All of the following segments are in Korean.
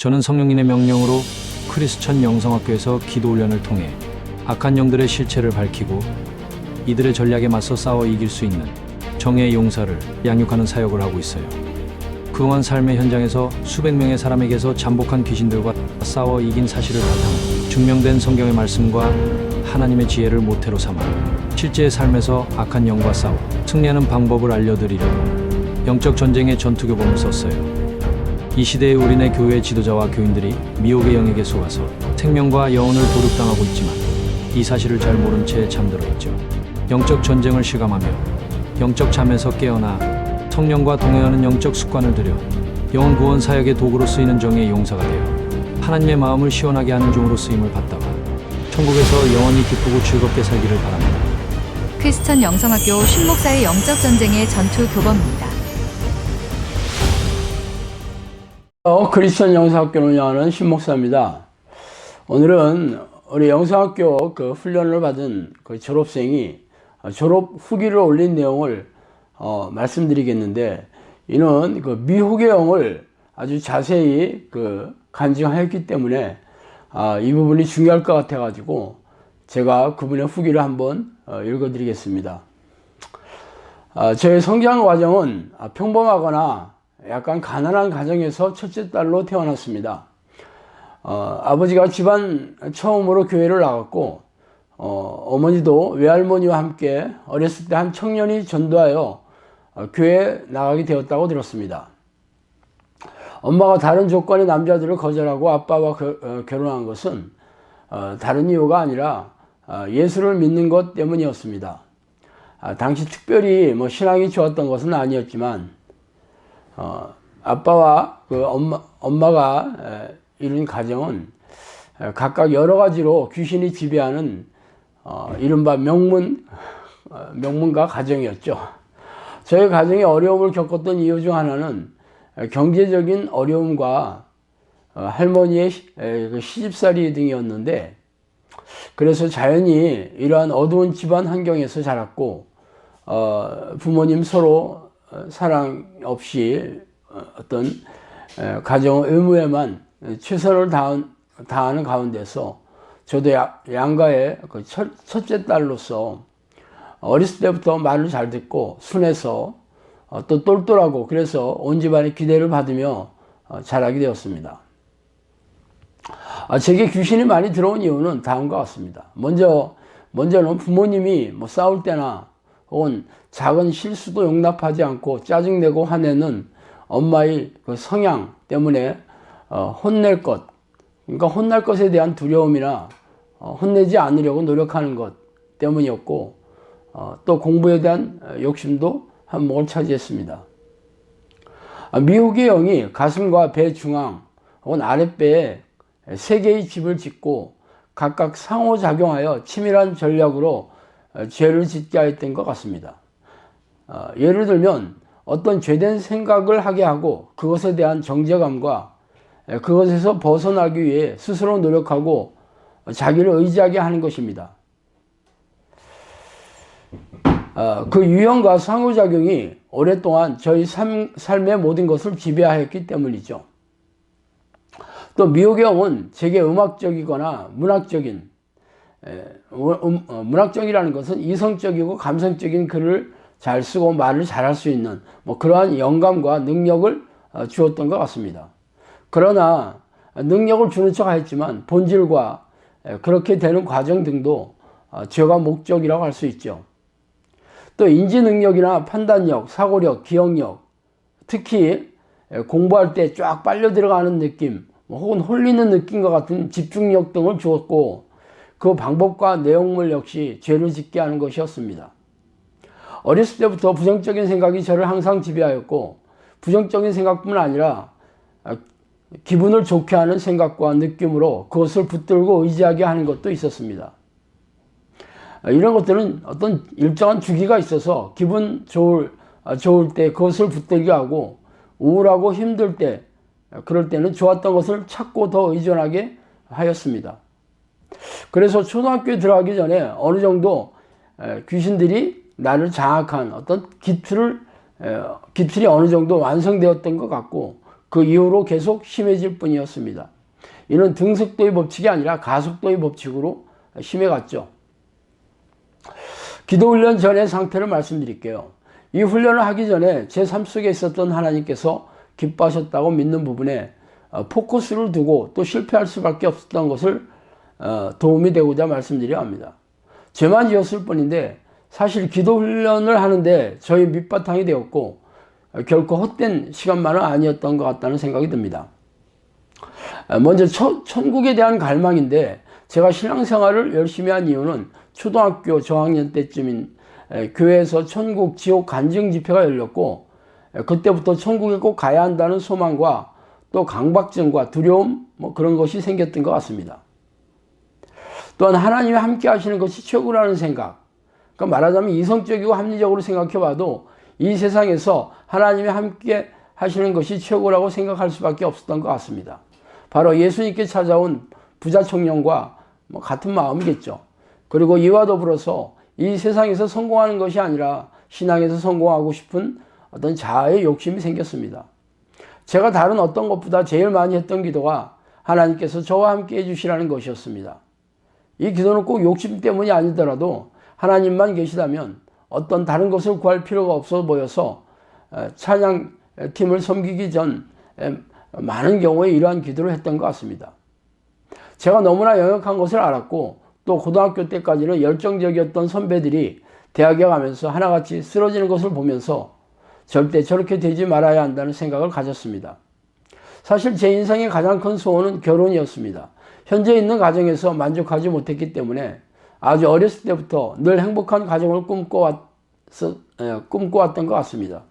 저는 성령님의 명령으로 크리스천 영성학교에서 기도 훈련을 통해 악한 영들의 실체를 밝히고 이들의 전략에 맞서 싸워 이길 수 있는 정의의 용사를 양육하는 사역을 하고 있어요. 그동안 삶의 현장에서 수백 명의 사람에게서 잠복한 귀신들과 싸워 이긴 사실을 바탕으로 증명된 성경의 말씀과 하나님의 지혜를 모태로 삼아 실제의 삶에서 악한 영과 싸워 승리하는 방법을 알려드리려고 영적 전쟁의 전투교본을 썼어요. 이 시대의 우리네 교회 지도자와 교인들이 미혹의 영에게 속아서 생명과 영혼을 도륙당하고 있지만 이 사실을 잘 모른 채 잠들어 있죠. 영적 전쟁을 실감하며 영적 잠에서 깨어나 성령과 동행하는 영적 습관을 들여 영혼 구원 사역의 도구로 쓰이는 정의의 용사가 되어 하나님의 마음을 시원하게 하는 종으로 쓰임을 받다가 천국에서 영원히 기쁘고 즐겁게 살기를 바랍니다. 크리스천 영성학교 신목사의 영적 전쟁의 전투 교범입니다. 크리스천 영성학교를 운영하는 신목사입니다. 오늘은 우리 영성학교 훈련을 받은 졸업생이 졸업 후기를 올린 내용을 말씀드리겠는데, 이는 미혹의 영을 아주 자세히 간증하였기 때문에 이 부분이 중요할 것 같아 가지고 제가 그분의 후기를 한번 읽어드리겠습니다. 저의 성장 과정은 평범하거나 약간 가난한 가정에서 첫째 딸로 태어났습니다. 아버지가 집안 처음으로 교회를 나갔고, 어머니도 외할머니와 함께 어렸을 때 한 청년이 전도하여 교회에 나가게 되었다고 들었습니다. 엄마가 다른 조건의 남자들을 거절하고 아빠와 결혼한 것은 다른 이유가 아니라 예수를 믿는 것 때문이었습니다. 당시 특별히 신앙이 좋았던 것은 아니었지만, 아빠와 엄마가 이룬 가정은 각각 여러 가지로 귀신이 지배하는 이른바 명문가 가정이었죠. 저희 가정이 어려움을 겪었던 이유 중 하나는 경제적인 어려움과 할머니의 시집살이 등이었는데, 그래서 자연히 이러한 어두운 집안 환경에서 자랐고, 부모님 서로 사랑 없이 어떤 가정 의무에만 최선을 다하는 가운데서 저도 양가의 첫째 딸로서 어렸을 때부터 말을 잘 듣고 순해서 또 똘똘하고, 그래서 온 집안의 기대를 받으며 자라게 되었습니다. 제게 귀신이 많이 들어온 이유는 다음과 같습니다. 먼저는 부모님이 싸울 때나 혹은 작은 실수도 용납하지 않고 짜증내고 화내는 엄마의 성향 때문에 혼낼 것, 그러니까 혼날 것에 대한 두려움이나 혼내지 않으려고 노력하는 것 때문이었고, 또 공부에 대한 욕심도 한몫을 차지했습니다. 미혹의 영이 가슴과 배 중앙 혹은 아랫배에 3개의 집을 짓고 각각 상호작용하여 치밀한 전략으로 죄를 짓게 하였던 것 같습니다. 예를 들면 어떤 죄된 생각을 하게 하고 그것에 대한 정죄감과 그것에서 벗어나기 위해 스스로 노력하고 자기를 의지하게 하는 것입니다. 그 유형과 상호작용이 오랫동안 저희 삶의 모든 것을 지배하였기 때문이죠. 또 미혹의 영은 제게 음악적이거나 문학적인, 문학적이라는 것은 이성적이고 감성적인 글을 잘 쓰고 말을 잘할 수 있는 그러한 영감과 능력을 주었던 것 같습니다. 그러나 능력을 주는 척 하였지만 본질과 그렇게 되는 과정 등도 죄가 목적이라고 할 수 있죠. 또 인지 능력이나 판단력, 사고력, 기억력, 특히 공부할 때 쫙 빨려 들어가는 느낌, 혹은 홀리는 느낌과 같은 집중력 등을 주었고, 그 방법과 내용물 역시 죄를 짓게 하는 것이었습니다. 어렸을 때부터 부정적인 생각이 저를 항상 지배하였고, 부정적인 생각뿐 아니라 기분을 좋게 하는 생각과 느낌으로 그것을 붙들고 의지하게 하는 것도 있었습니다. 이런 것들은 어떤 일정한 주기가 있어서 기분 좋을 때 그것을 붙들게 하고, 우울하고 힘들 때, 그럴 때는 좋았던 것을 찾고 더 의존하게 하였습니다. 그래서 초등학교에 들어가기 전에 어느 정도 귀신들이 나를 장악한 어떤 기틀이 어느 정도 완성되었던 것 같고, 그 이후로 계속 심해질 뿐이었습니다. 이는 등속도의 법칙이 아니라 가속도의 법칙으로 심해갔죠. 기도훈련 전의 상태를 말씀드릴게요. 이 훈련을 하기 전에 제 삶 속에 있었던 하나님께서 기뻐하셨다고 믿는 부분에 포커스를 두고 또 실패할 수밖에 없었던 것을 도움이 되고자 말씀드려야 합니다. 죄만 지었을 뿐인데 사실 기도훈련을 하는데 저희 밑바탕이 되었고 결코 헛된 시간만은 아니었던 것 같다는 생각이 듭니다. 먼저 천국에 대한 갈망인데 제가 신앙생활을 열심히 한 이유는 초등학교 저학년 때쯤인 교회에서 천국 지옥 간증 집회가 열렸고 그때부터 천국에 꼭 가야 한다는 소망과 또 강박증과 두려움 그런 것이 생겼던 것 같습니다. 또한 하나님이 함께 하시는 것이 최고라는 생각, 그러니까 말하자면 이성적이고 합리적으로 생각해 봐도 이 세상에서 하나님이 함께 하시는 것이 최고라고 생각할 수밖에 없었던 것 같습니다. 바로 예수님께 찾아온 부자 청년과 같은 마음이겠죠. 그리고 이와 더불어서 이 세상에서 성공하는 것이 아니라 신앙에서 성공하고 싶은 어떤 자아의 욕심이 생겼습니다. 제가 다른 어떤 것보다 제일 많이 했던 기도가 하나님께서 저와 함께 해주시라는 것이었습니다. 이 기도는 꼭 욕심 때문이 아니더라도 하나님만 계시다면 어떤 다른 것을 구할 필요가 없어 보여서 찬양팀을 섬기기 전 많은 경우에 이러한 기도를 했던 것 같습니다. 제가 너무나 영역한 것을 알았고 또 고등학교 때까지는 열정적이었던 선배들이 대학에 가면서 하나같이 쓰러지는 것을 보면서 절대 저렇게 되지 말아야 한다는 생각을 가졌습니다. 사실 제 인생의 가장 큰 소원은 결혼이었습니다. 현재 있는 가정에서 만족하지 못했기 때문에 아주 어렸을 때부터 늘 행복한 가정을 꿈꿔왔던 것 같습니다.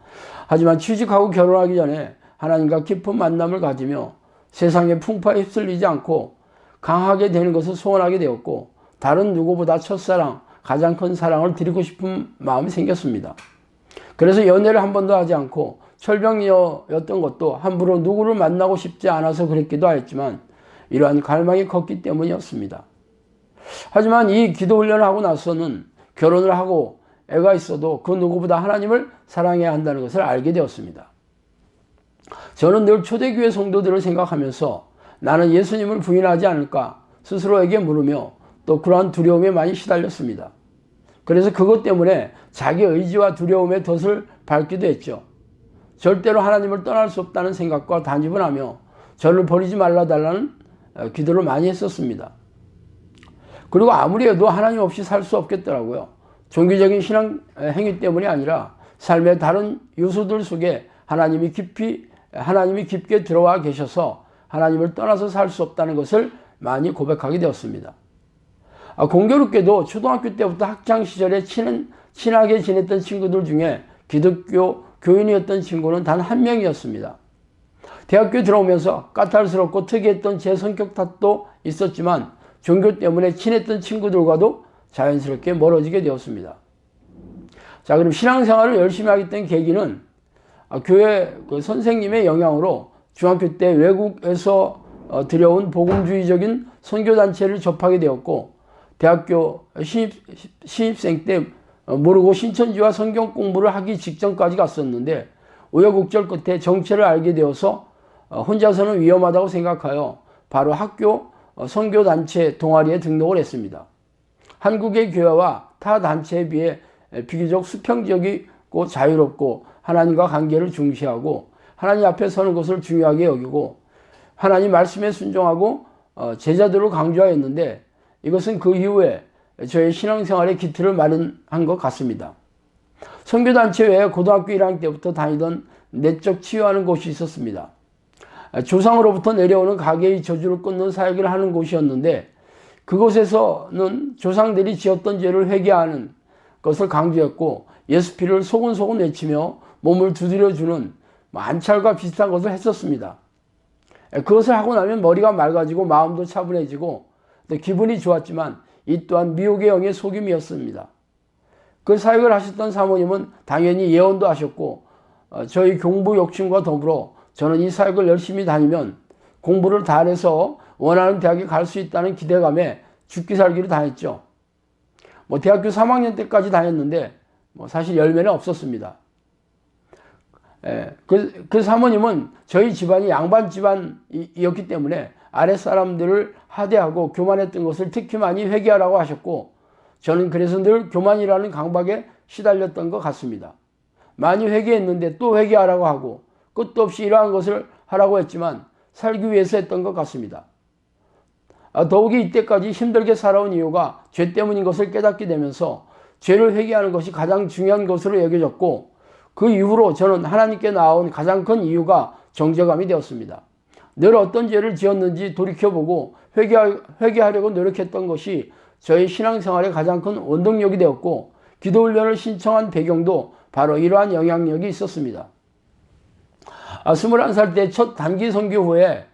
하지만 취직하고 결혼하기 전에 하나님과 깊은 만남을 가지며 세상의 풍파에 휩쓸리지 않고 강하게 되는 것을 소원하게 되었고 다른 누구보다 첫사랑, 가장 큰 사랑을 드리고 싶은 마음이 생겼습니다. 그래서 연애를 한 번도 하지 않고 철벽녀였던 것도 함부로 누구를 만나고 싶지 않아서 그랬기도 하였지만 이러한 갈망이 컸기 때문이었습니다. 하지만 이 기도 훈련을 하고 나서는 결혼을 하고 애가 있어도 그 누구보다 하나님을 사랑해야 한다는 것을 알게 되었습니다. 저는 늘 초대교회 성도들을 생각하면서 나는 예수님을 부인하지 않을까 스스로에게 물으며 또 그러한 두려움에 많이 시달렸습니다. 그래서 그것 때문에 자기 의지와 두려움의 덫을 밟기도 했죠. 절대로 하나님을 떠날 수 없다는 생각과 단집을 하며 저를 버리지 말아달라는 기도를 많이 했었습니다. 그리고 아무리 해도 하나님 없이 살 수 없겠더라고요. 종교적인 신앙 행위 때문이 아니라 삶의 다른 요소들 속에 하나님이 깊게 들어와 계셔서 하나님을 떠나서 살 수 없다는 것을 많이 고백하게 되었습니다. 공교롭게도 초등학교 때부터 학창시절에 친하게 지냈던 친구들 중에 기독교 교인이었던 친구는 단 한 명이었습니다. 대학교에 들어오면서 까탈스럽고 특이했던 제 성격 탓도 있었지만 종교 때문에 친했던 친구들과도 자연스럽게 멀어지게 되었습니다. 자, 그럼 신앙생활을 열심히 하게 된 계기는 교회 선생님의 영향으로 중학교 때 외국에서 들여온 복음주의적인 선교단체를 접하게 되었고 대학교 신입생 때 모르고 신천지와 성경 공부를 하기 직전까지 갔었는데 우여곡절 끝에 정체를 알게 되어서 혼자서는 위험하다고 생각하여 바로 학교 선교단체 동아리에 등록을 했습니다. 한국의 교회와 타 단체에 비해 비교적 수평적이고 자유롭고 하나님과 관계를 중시하고 하나님 앞에 서는 것을 중요하게 여기고 하나님 말씀에 순종하고 제자들을 강조하였는데 이것은 그 이후에 저의 신앙생활의 기틀을 마련한 것 같습니다. 선교단체 외에 고등학교 1학년 때부터 다니던 내적 치유하는 곳이 있었습니다. 조상으로부터 내려오는 가계의 저주를 끊는 사역을 하는 곳이었는데 그곳에서는 조상들이 지었던 죄를 회개하는 것을 강조했고 예수피를 소근소근 외치며 몸을 두드려주는 안찰과 비슷한 것을 했었습니다. 그것을 하고 나면 머리가 맑아지고 마음도 차분해지고 또 기분이 좋았지만 이 또한 미혹의 영의 속임이었습니다. 그 사역을 하셨던 사모님은 당연히 예언도 하셨고 저희 공부 욕심과 더불어 저는 이 사역을 열심히 다니면 공부를 다 해서 원하는 대학에 갈 수 있다는 기대감에 죽기 살기로 다녔죠. 대학교 3학년 때까지 다녔는데 사실 열매는 없었습니다. 그 사모님은 저희 집안이 양반 집안이었기 때문에 아랫사람들을 하대하고 교만했던 것을 특히 많이 회개하라고 하셨고, 저는 그래서 늘 교만이라는 강박에 시달렸던 것 같습니다. 많이 회개했는데 또 회개하라고 하고 끝도 없이 이러한 것을 하라고 했지만 살기 위해서 했던 것 같습니다. 더욱이 이때까지 힘들게 살아온 이유가 죄 때문인 것을 깨닫게 되면서 죄를 회개하는 것이 가장 중요한 것으로 여겨졌고, 그 이후로 저는 하나님께 나아온 가장 큰 이유가 정죄감이 되었습니다. 늘 어떤 죄를 지었는지 돌이켜보고 회개하려고 노력했던 것이 저의 신앙생활의 가장 큰 원동력이 되었고, 기도훈련을 신청한 배경도 바로 이러한 영향력이 있었습니다. 21살 때 첫 단기 선교 후에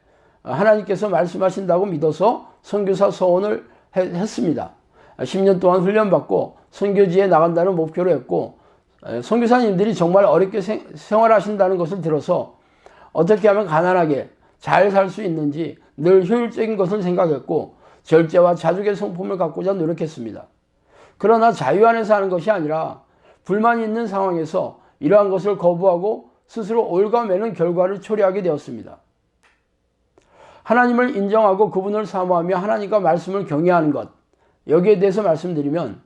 하나님께서 말씀하신다고 믿어서 선교사 서원을 했습니다. 10년 동안 훈련받고 선교지에 나간다는 목표로 했고, 선교사님들이 정말 어렵게 생활하신다는 것을 들어서 어떻게 하면 가난하게 잘 살 수 있는지 늘 효율적인 것을 생각했고, 절제와 자족의 성품을 갖고자 노력했습니다. 그러나 자유 안에서 하는 것이 아니라 불만이 있는 상황에서 이러한 것을 거부하고 스스로 올가매는 결과를 초래하게 되었습니다. 하나님을 인정하고 그분을 사모하며 하나님과 말씀을 경외하는 것, 여기에 대해서 말씀드리면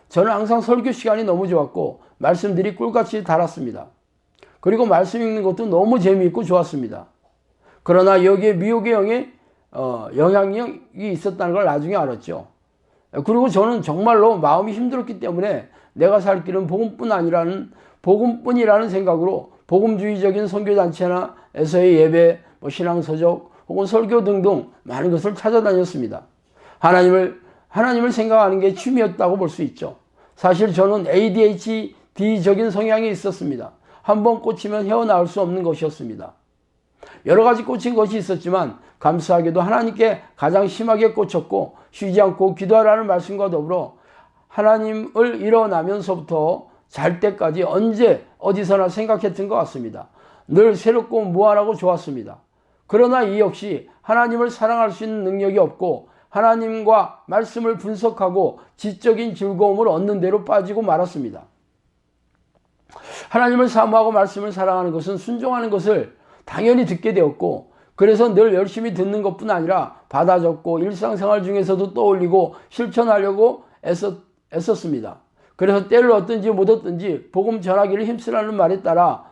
저는 항상 설교 시간이 너무 좋았고 말씀들이 꿀같이 달았습니다. 그리고 말씀 읽는 것도 너무 재미있고 좋았습니다. 그러나 여기에 미혹의 영의 영향력이 있었다는 걸 나중에 알았죠. 그리고 저는 정말로 마음이 힘들었기 때문에 내가 살 길은 복음뿐이라는 생각으로 복음주의적인 선교단체나에서의 예배, 신앙서적 혹은 설교 등등 많은 것을 찾아다녔습니다. 하나님을 생각하는 게 취미였다고 볼 수 있죠. 사실 저는 ADHD적인 성향이 있었습니다. 한번 꽂히면 헤어나올 수 없는 것이었습니다. 여러 가지 꽂힌 것이 있었지만 감사하게도 하나님께 가장 심하게 꽂혔고, 쉬지 않고 기도하라는 말씀과 더불어 하나님을 일어나면서부터 잘 때까지 언제 어디서나 생각했던 것 같습니다. 늘 새롭고 무한하고 좋았습니다. 그러나 이 역시 하나님을 사랑할 수 있는 능력이 없고 하나님과 말씀을 분석하고 지적인 즐거움을 얻는 대로 빠지고 말았습니다. 하나님을 사모하고 말씀을 사랑하는 것은 순종하는 것을 당연히 듣게 되었고, 그래서 늘 열심히 듣는 것뿐 아니라 받아 적고 일상생활 중에서도 떠올리고 실천하려고 애썼습니다. 그래서 때를 얻든지 못 얻든지 복음 전하기를 힘쓰라는 말에 따라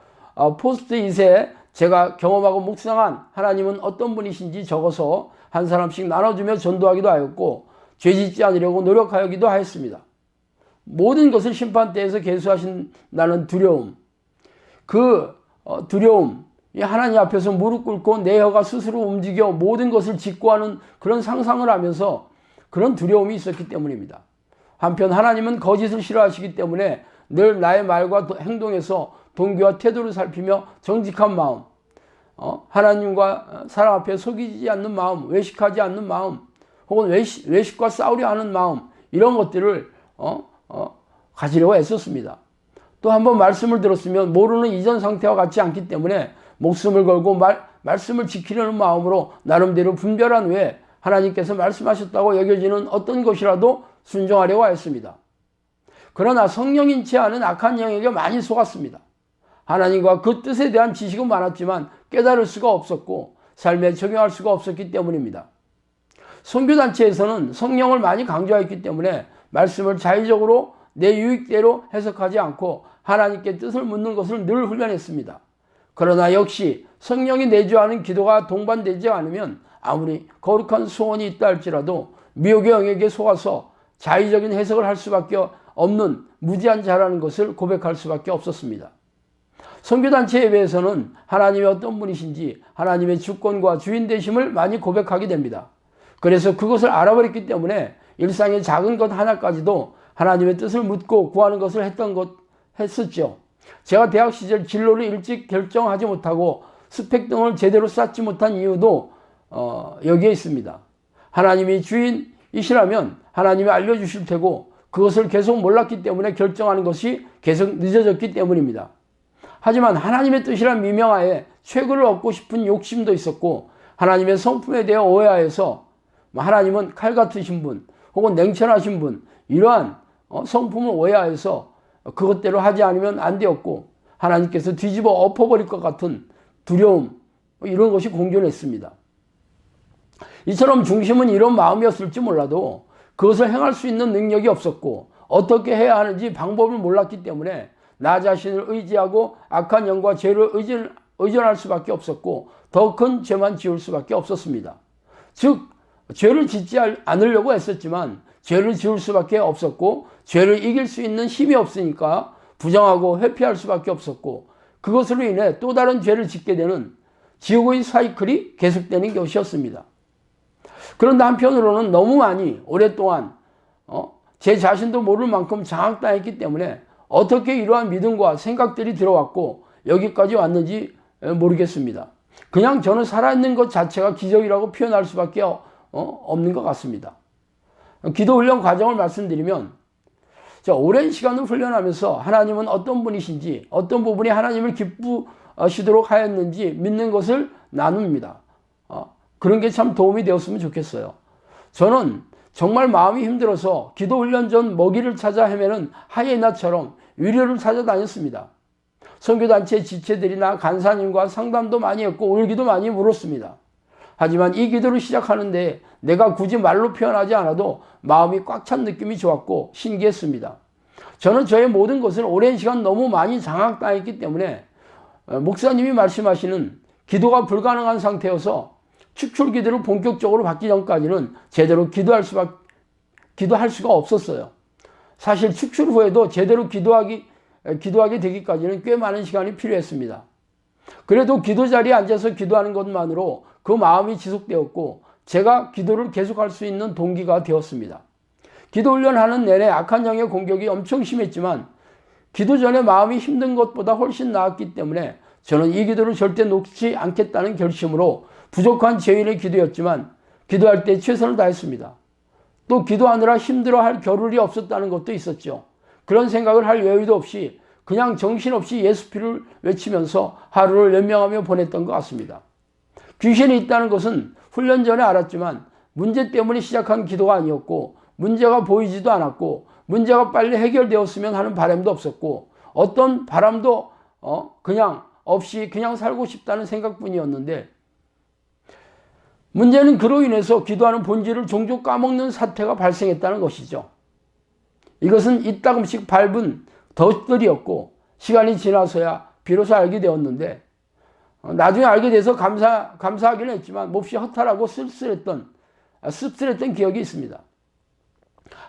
포스트잇에 제가 경험하고 묵상한 하나님은 어떤 분이신지 적어서 한 사람씩 나눠주며 전도하기도 하였고, 죄짓지 않으려고 노력하기도 하였습니다. 모든 것을 심판대에서 계수하신다는 두려움, 그 두려움, 하나님 앞에서 무릎 꿇고 내 혀가 스스로 움직여 모든 것을 직구하는 그런 상상을 하면서 그런 두려움이 있었기 때문입니다. 한편 하나님은 거짓을 싫어하시기 때문에 늘 나의 말과 행동에서 동기와 태도를 살피며 정직한 마음, 하나님과 사람 앞에 속이지 않는 마음, 외식하지 않는 마음, 혹은 외식과 싸우려 하는 마음, 이런 것들을 가지려고 애썼습니다. 또 한번 말씀을 들었으면 모르는 이전 상태와 같지 않기 때문에 목숨을 걸고 말씀을 지키려는 마음으로 나름대로 분별한 후에 하나님께서 말씀하셨다고 여겨지는 어떤 것이라도 순종하려고 하였습니다. 그러나 성령인치 않은 악한 영에게 많이 속았습니다. 하나님과 그 뜻에 대한 지식은 많았지만 깨달을 수가 없었고 삶에 적용할 수가 없었기 때문입니다. 선교단체에서는 성령을 많이 강조했기 때문에 말씀을 자의적으로 내 유익대로 해석하지 않고 하나님께 뜻을 묻는 것을 늘 훈련했습니다. 그러나 역시 성령이 내주하는 기도가 동반되지 않으면 아무리 거룩한 소원이 있다 할지라도 미혹의 영에게 속아서 자의적인 해석을 할 수밖에 없는 무지한 자라는 것을 고백할 수밖에 없었습니다. 선교단체 예배에서는 하나님이 어떤 분이신지 하나님의 주권과 주인 되심을 많이 고백하게 됩니다. 그래서 그것을 알아버렸기 때문에 일상의 작은 것 하나까지도 하나님의 뜻을 묻고 구하는 것을 했었죠. 제가 대학 시절 진로를 일찍 결정하지 못하고 스펙 등을 제대로 쌓지 못한 이유도 여기에 있습니다. 하나님이 주인이시라면 하나님이 알려주실 테고 그것을 계속 몰랐기 때문에 결정하는 것이 계속 늦어졌기 때문입니다. 하지만 하나님의 뜻이란 미명하에 최고를 얻고 싶은 욕심도 있었고, 하나님의 성품에 대해 오해하여서 하나님은 칼 같으신 분 혹은 냉철하신 분, 이러한 성품을 오해하여서 그것대로 하지 않으면 안 되었고, 하나님께서 뒤집어 엎어버릴 것 같은 두려움, 이런 것이 공존했습니다. 이처럼 중심은 이런 마음이었을지 몰라도 그것을 행할 수 있는 능력이 없었고 어떻게 해야 하는지 방법을 몰랐기 때문에 나 자신을 의지하고 악한 영과 죄를 의존할 수밖에 없었고 더 큰 죄만 지을 수밖에 없었습니다. 즉 죄를 짓지 않으려고 했었지만 죄를 지을 수밖에 없었고 죄를 이길 수 있는 힘이 없으니까 부정하고 회피할 수밖에 없었고 그것으로 인해 또 다른 죄를 짓게 되는 지옥의 사이클이 계속되는 것이었습니다. 그런데 한편으로는 너무 많이 오랫동안 제 자신도 모를 만큼 장악당했기 때문에 어떻게 이러한 믿음과 생각들이 들어왔고 여기까지 왔는지 모르겠습니다. 그냥 저는 살아있는 것 자체가 기적이라고 표현할 수밖에 없는 것 같습니다. 기도 훈련 과정을 말씀드리면 오랜 시간을 훈련하면서 하나님은 어떤 분이신지 어떤 부분이 하나님을 기쁘시도록 하였는지 믿는 것을 나눕니다. 그런 게 참 도움이 되었으면 좋겠어요. 저는 정말 마음이 힘들어서 기도 훈련 전 먹이를 찾아 헤매는 하이에나처럼 위로를 찾아다녔습니다. 선교단체 지체들이나 간사님과 상담도 많이 했고 울기도 많이 물었습니다. 하지만 이 기도를 시작하는데 내가 굳이 말로 표현하지 않아도 마음이 꽉 찬 느낌이 좋았고 신기했습니다. 저는 저의 모든 것을 오랜 시간 너무 많이 장악당했기 때문에 목사님이 말씀하시는 기도가 불가능한 상태여서 축출 기도를 본격적으로 받기 전까지는 제대로 기도할 수가 없었어요. 사실 축출 후에도 제대로 기도하게 되기까지는 꽤 많은 시간이 필요했습니다. 그래도 기도 자리에 앉아서 기도하는 것만으로 그 마음이 지속되었고 제가 기도를 계속할 수 있는 동기가 되었습니다. 기도 훈련하는 내내 악한 영의 공격이 엄청 심했지만 기도 전에 마음이 힘든 것보다 훨씬 나았기 때문에 저는 이 기도를 절대 놓지 않겠다는 결심으로 부족한 죄인의 기도였지만 기도할 때 최선을 다했습니다. 또 기도하느라 힘들어할 겨를이 없었다는 것도 있었죠. 그런 생각을 할 여유도 없이 그냥 정신없이 예수피를 외치면서 하루를 연명하며 보냈던 것 같습니다. 귀신이 있다는 것은 훈련 전에 알았지만 문제 때문에 시작한 기도가 아니었고 문제가 보이지도 않았고 문제가 빨리 해결되었으면 하는 바람도 없었고 어떤 바람도 그냥 없이 그냥 살고 싶다는 생각뿐이었는데 문제는 그로 인해서 기도하는 본질을 종종 까먹는 사태가 발생했다는 것이죠. 이것은 이따금씩 밟은 덫들이었고 시간이 지나서야 비로소 알게 되었는데 나중에 알게 돼서 감사하기는 했지만 몹시 허탈하고 씁쓸했던 기억이 있습니다.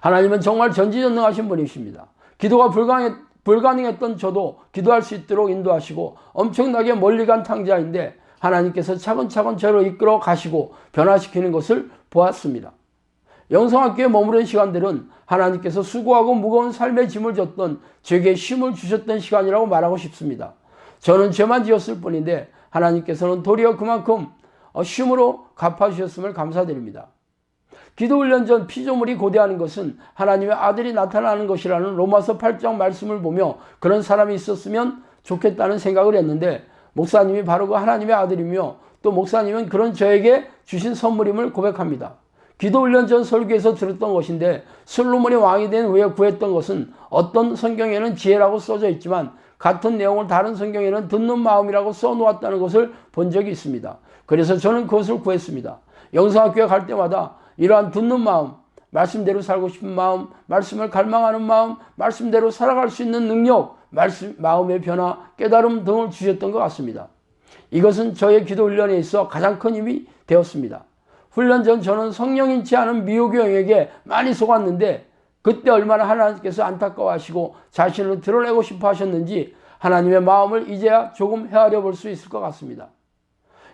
하나님은 정말 전지전능하신 분이십니다. 기도가 불가능했던 저도 기도할 수 있도록 인도하시고 엄청나게 멀리 간 탕자인데 하나님께서 차근차근 저를 이끌어 가시고 변화시키는 것을 보았습니다. 영성학교에 머무른 시간들은 하나님께서 수고하고 무거운 삶의 짐을 졌던 제게 쉼을 주셨던 시간이라고 말하고 싶습니다. 저는 죄만 지었을 뿐인데 하나님께서는 도리어 그만큼 쉼으로 갚아주셨음을 감사드립니다. 기도훈련 전 피조물이 고대하는 것은 하나님의 아들이 나타나는 것이라는 로마서 8장 말씀을 보며 그런 사람이 있었으면 좋겠다는 생각을 했는데 목사님이 바로 그 하나님의 아들이며 또 목사님은 그런 저에게 주신 선물임을 고백합니다. 기도훈련 전 설교에서 들었던 것인데 솔로몬이 왕이 된 후에 구했던 것은 어떤 성경에는 지혜라고 써져 있지만 같은 내용을 다른 성경에는 듣는 마음이라고 써놓았다는 것을 본 적이 있습니다. 그래서 저는 그것을 구했습니다. 영성학교에 갈 때마다 이러한 듣는 마음, 말씀대로 살고 싶은 마음, 말씀을 갈망하는 마음, 말씀대로 살아갈 수 있는 능력, 마음의 변화, 깨달음 등을 주셨던 것 같습니다. 이것은 저의 기도 훈련에 있어 가장 큰 힘이 되었습니다. 훈련 전 저는 성령인치 않은 미혹의 영에게 많이 속았는데 그때 얼마나 하나님께서 안타까워하시고 자신을 드러내고 싶어 하셨는지 하나님의 마음을 이제야 조금 헤아려 볼 수 있을 것 같습니다.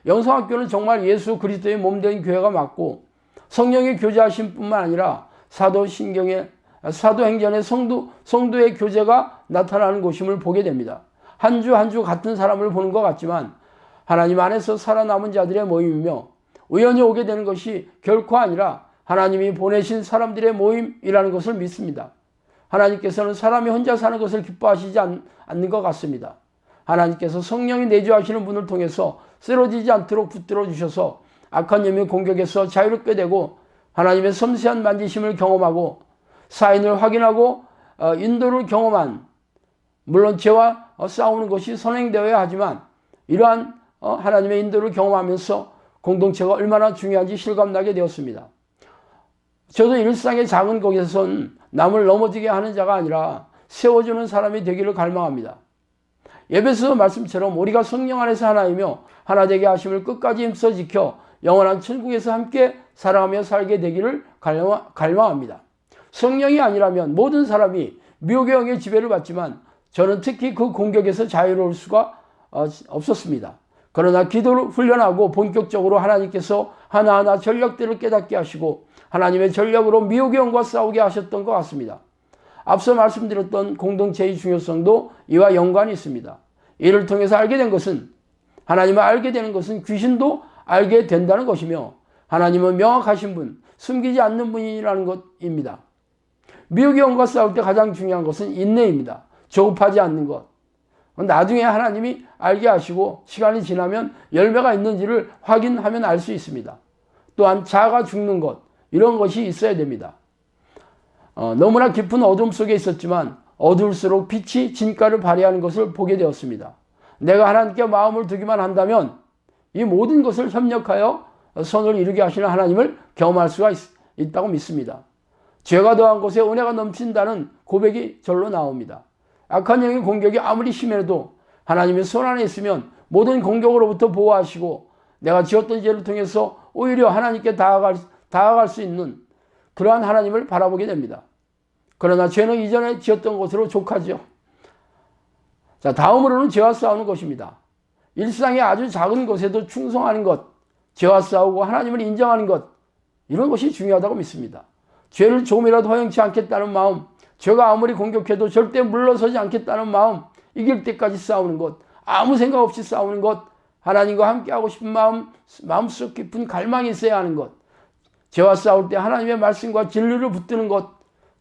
영성학교는 정말 예수 그리스도의 몸된 교회가 맞고 성령의 교제하심 뿐만 아니라 사도행전의 성도의 교제가 나타나는 곳임을 보게 됩니다. 한 주 한 주 같은 사람을 보는 것 같지만 하나님 안에서 살아남은 자들의 모임이며 우연히 오게 되는 것이 결코 아니라 하나님이 보내신 사람들의 모임이라는 것을 믿습니다. 하나님께서는 사람이 혼자 사는 것을 기뻐하시지 않는 것 같습니다. 하나님께서 성령이 내주하시는 분을 통해서 쓰러지지 않도록 붙들어 주셔서 악한 영의 공격에서 자유롭게 되고 하나님의 섬세한 만지심을 경험하고 사인을 확인하고 인도를 경험한 물론 죄와 싸우는 것이 선행되어야 하지만 이러한 하나님의 인도를 경험하면서 공동체가 얼마나 중요한지 실감나게 되었습니다. 저도 일상의 작은 것에선 남을 넘어지게 하는 자가 아니라 세워주는 사람이 되기를 갈망합니다. 에베소 말씀처럼 우리가 성령 안에서 하나이며 하나 되게 하심을 끝까지 힘써 지켜 영원한 천국에서 함께 사랑하며 살게 되기를 갈망합니다. 성령이 아니라면 모든 사람이 미혹의 영의 지배를 받지만 저는 특히 그 공격에서 자유로울 수가 없었습니다. 그러나 기도를 훈련하고 본격적으로 하나님께서 하나하나 전력들을 깨닫게 하시고 하나님의 전력으로 미혹의 영과 싸우게 하셨던 것 같습니다. 앞서 말씀드렸던 공동체의 중요성도 이와 연관이 있습니다. 이를 통해서 알게 된 것은 하나님을 알게 되는 것은 귀신도 알게 된다는 것이며 하나님은 명확하신 분, 숨기지 않는 분이라는 것입니다. 미혹의 영과 싸울 때 가장 중요한 것은 인내입니다. 조급하지 않는 것. 나중에 하나님이 알게 하시고 시간이 지나면 열매가 있는지를 확인하면 알 수 있습니다. 또한 자아가 죽는 것, 이런 것이 있어야 됩니다. 너무나 깊은 어둠 속에 있었지만 어두울수록 빛이 진가를 발휘하는 것을 보게 되었습니다. 내가 하나님께 마음을 두기만 한다면 이 모든 것을 협력하여 선을 이루게 하시는 하나님을 경험할 수가 있다고 믿습니다. 죄가 더한 곳에 은혜가 넘친다는 고백이 절로 나옵니다. 악한 영의 공격이 아무리 심해도 하나님의 손 안에 있으면 모든 공격으로부터 보호하시고 내가 지었던 죄를 통해서 오히려 하나님께 다가갈 수 있는 그러한 하나님을 바라보게 됩니다. 그러나 죄는 이전에 지었던 것으로 족하죠. 자, 다음으로는 죄와 싸우는 것입니다. 일상의 아주 작은 것에도 충성하는 것, 죄와 싸우고 하나님을 인정하는 것, 이런 것이 중요하다고 믿습니다. 죄를 조금이라도 허용치 않겠다는 마음, 죄가 아무리 공격해도 절대 물러서지 않겠다는 마음, 이길 때까지 싸우는 것, 아무 생각 없이 싸우는 것, 하나님과 함께하고 싶은 마음속 깊은 갈망이 있어야 하는 것, 죄와 싸울 때 하나님의 말씀과 진리를 붙드는 것,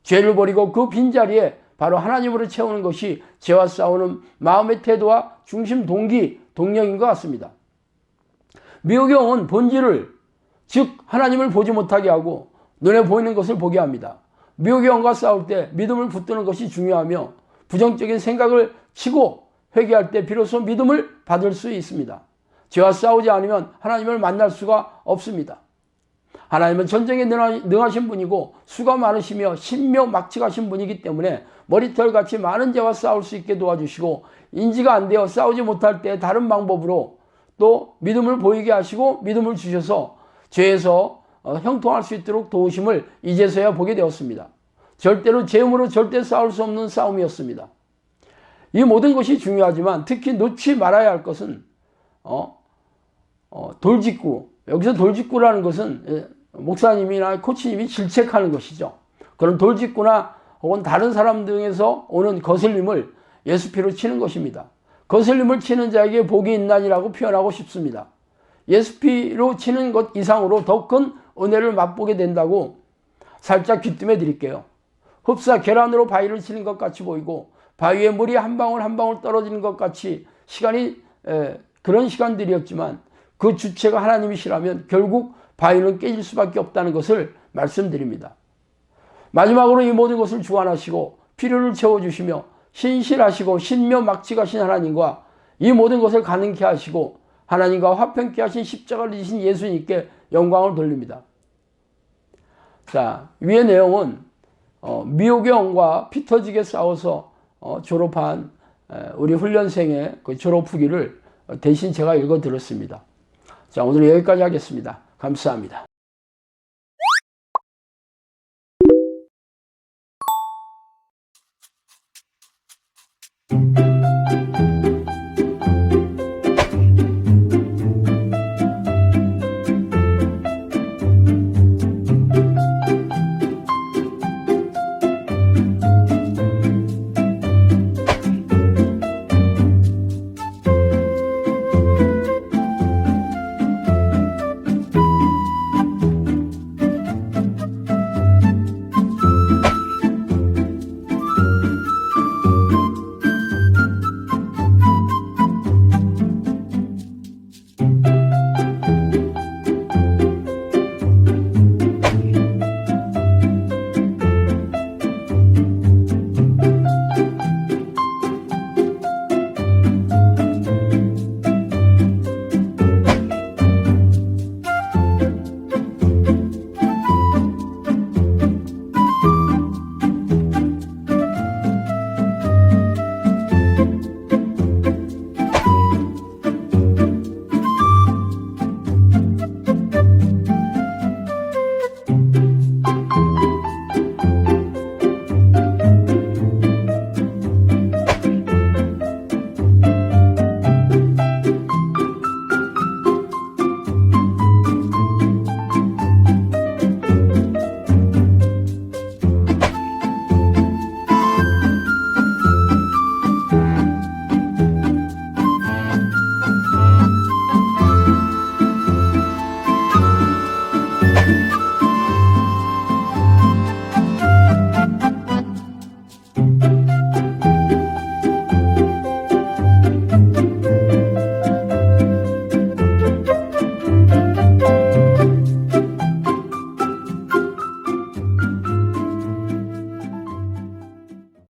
죄를 버리고 그 빈자리에 바로 하나님으로 채우는 것이 죄와 싸우는 마음의 태도와 중심 동력인 것 같습니다. 미혹의 영은 본질을, 즉 하나님을 보지 못하게 하고 눈에 보이는 것을 보게 합니다. 미혹의 영과 싸울 때 믿음을 붙드는 것이 중요하며 부정적인 생각을 치고 회개할 때 비로소 믿음을 받을 수 있습니다. 죄와 싸우지 않으면 하나님을 만날 수가 없습니다. 하나님은 전쟁에 능하신 분이고 수가 많으시며 신묘막측하신 분이기 때문에 머리털같이 많은 죄와 싸울 수 있게 도와주시고 인지가 안 되어 싸우지 못할 때 다른 방법으로 또 믿음을 보이게 하시고 믿음을 주셔서 죄에서 형통할 수 있도록 도우심을 이제서야 보게 되었습니다. 절대로 죄음으로 절대 싸울 수 없는 싸움이었습니다. 이 모든 것이 중요하지만 특히 놓지 말아야 할 것은 돌직구. 여기서 돌직구라는 것은 목사님이나 코치님이 질책하는 것이죠. 그런 돌직구나 혹은 다른 사람 등에서 오는 거슬림을 예수 피로 치는 것입니다. 거슬림을 치는 자에게 복이 있나니라고 표현하고 싶습니다. 예수 피로 치는 것 이상으로 더 큰 은혜를 맛보게 된다고 살짝 귀뜸해 드릴게요. 흡사 계란으로 바위를 치는 것 같이 보이고 바위에 물이 한 방울 한 방울 떨어지는 것 같이 그런 시간들이었지만 그 주체가 하나님이시라면 결국 바위는 깨질 수밖에 없다는 것을 말씀드립니다. 마지막으로 이 모든 것을 주관하시고 필요를 채워주시며 신실하시고 신묘막측하신 하나님과 이 모든 것을 가능케 하시고 하나님과 화평케 하신 십자가를 지신 예수님께 영광을 돌립니다. 자, 위의 내용은 미혹의 영과 피 터지게 싸워서 졸업한 우리 훈련생의 그 졸업 후기를 대신 제가 읽어 드렸습니다. 자, 오늘 여기까지 하겠습니다. 감사합니다.